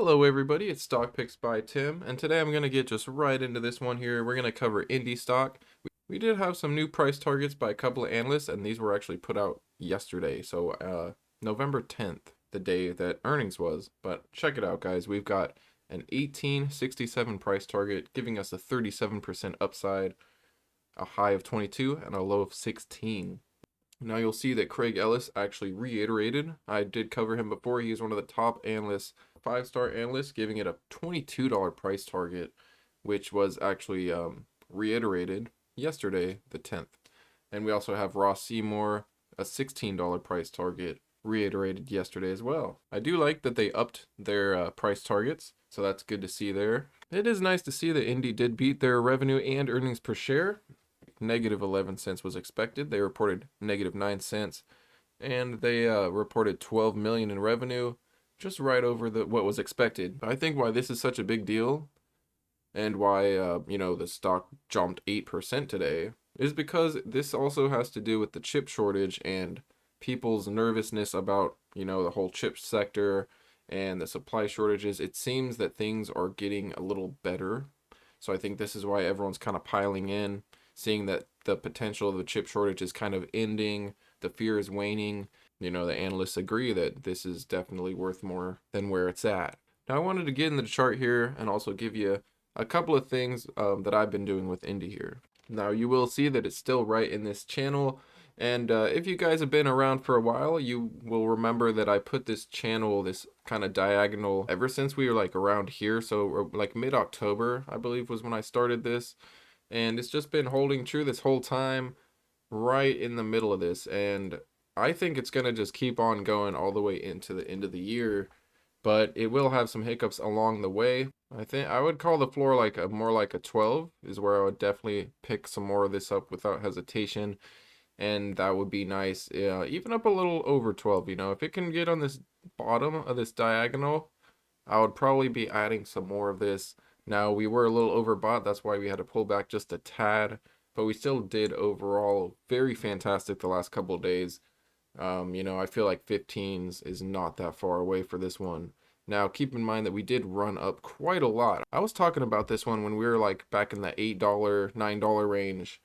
Hello everybody, it's Stock Picks by Tim, and today I'm going to get just right into this one here. We're going to cover Indi stock. We did have some new price targets by a couple of analysts, and these were actually put out yesterday, so November 10th, the day that earnings was. But check it out, guys. We've got an 1867 price target, giving us a 37% upside, a high of 22, and a low of 16. Now you'll see that Craig Ellis actually reiterated. I did cover him before. He's one of the top analysts, 5-star analysts, giving it a $22 price target, which was actually reiterated yesterday, the 10th. And we also have Ross Seymour, a $16 price target, reiterated yesterday as well. I do like that they upped their price targets, so that's good to see there. It is nice to see that Indi did beat their revenue and earnings per share. Negative 11 cents was expected. They reported negative 9 cents, and they reported 12 million in revenue, just right over what was expected. I think why this is such a big deal, and why the stock jumped 8% today, is because this also has to do with the chip shortage and people's nervousness about the whole chip sector and the supply shortages. It seems that things are getting a little better, so I think this is why everyone's kind of piling in, seeing that the potential of the chip shortage is kind of ending, the fear is waning. The analysts agree that this is definitely worth more than where it's at. Now I wanted to get in the chart here and also give you a couple of things that I've been doing with Indi here. Now you will see that it's still right in this channel, and if you guys have been around for a while, you will remember that I put this channel, this kind of diagonal, ever since we were like around here, so like mid-October I believe was when I started this. And it's just been holding true this whole time, right in the middle of this. And I think it's going to just keep on going all the way into the end of the year, but it will have some hiccups along the way. I think I would call the floor like more like a 12 is where I would definitely pick some more of this up without hesitation. And that would be nice. Even up a little over 12, if it can get on this bottom of this diagonal, I would probably be adding some more of this. Now, we were a little overbought, that's why we had to pull back just a tad, but we still did overall very fantastic the last couple of days. I feel like 15s is not that far away for this one. Now, keep in mind that we did run up quite a lot. I was talking about this one when we were like back in the $8, $9 range,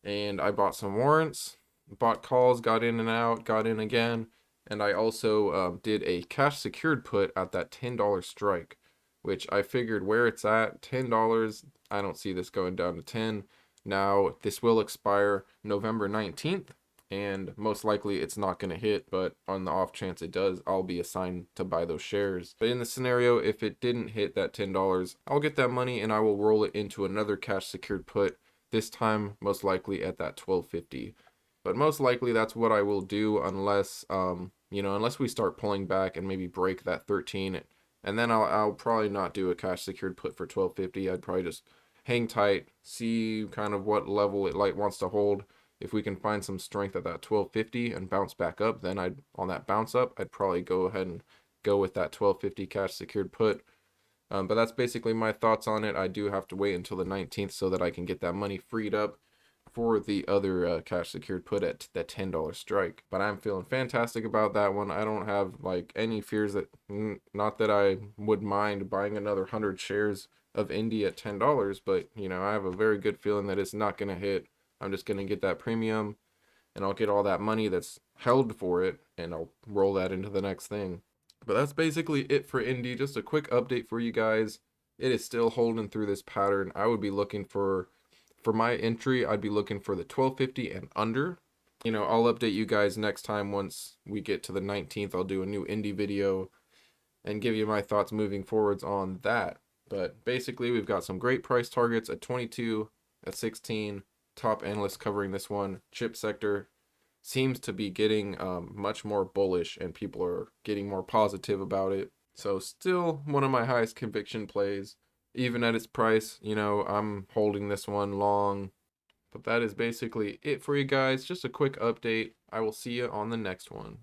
and I bought some warrants, bought calls, got in and out, got in again, and I also did a cash secured put at that $10 strike, which I figured where it's at, $10, I don't see this going down to 10. Now, this will expire November 19th, and most likely it's not going to hit, but on the off chance it does, I'll be assigned to buy those shares. But in the scenario, if it didn't hit that $10, I'll get that money and I will roll it into another cash secured put, this time most likely at that $12.50. But most likely that's what I will do unless, unless we start pulling back and maybe break that 13. And then I'll probably not do a cash secured put for $12.50. I'd probably just hang tight, see kind of what level it wants to hold. If we can find some strength at that $12.50 and bounce back up, then on that bounce up, I'd probably go ahead and go with that $12.50 cash secured put. But that's basically my thoughts on it. I do have to wait until the 19th so that I can get that money freed up for the other cash secured put at that $10 strike. But I'm feeling fantastic about that one. I don't have like any fears that, not that I would mind buying another 100 shares of Indi at $10, but I have a very good feeling that it's not going to hit. I'm just going to get that premium and I'll get all that money that's held for it and I'll roll that into the next thing. But that's basically it for Indi. Just a quick update for you guys. It is still holding through this pattern. I would be looking for my entry, I'd be looking for the $12.50 and under. I'll update you guys next time once we get to the 19th. I'll do a new Indi video and give you my thoughts moving forwards on that. But basically, we've got some great price targets at 22, at 16. Top analysts covering this one. Chip sector seems to be getting much more bullish and people are getting more positive about it. So still one of my highest conviction plays. Even at its price, I'm holding this one long. But that is basically it for you guys. Just a quick update. I will see you on the next one.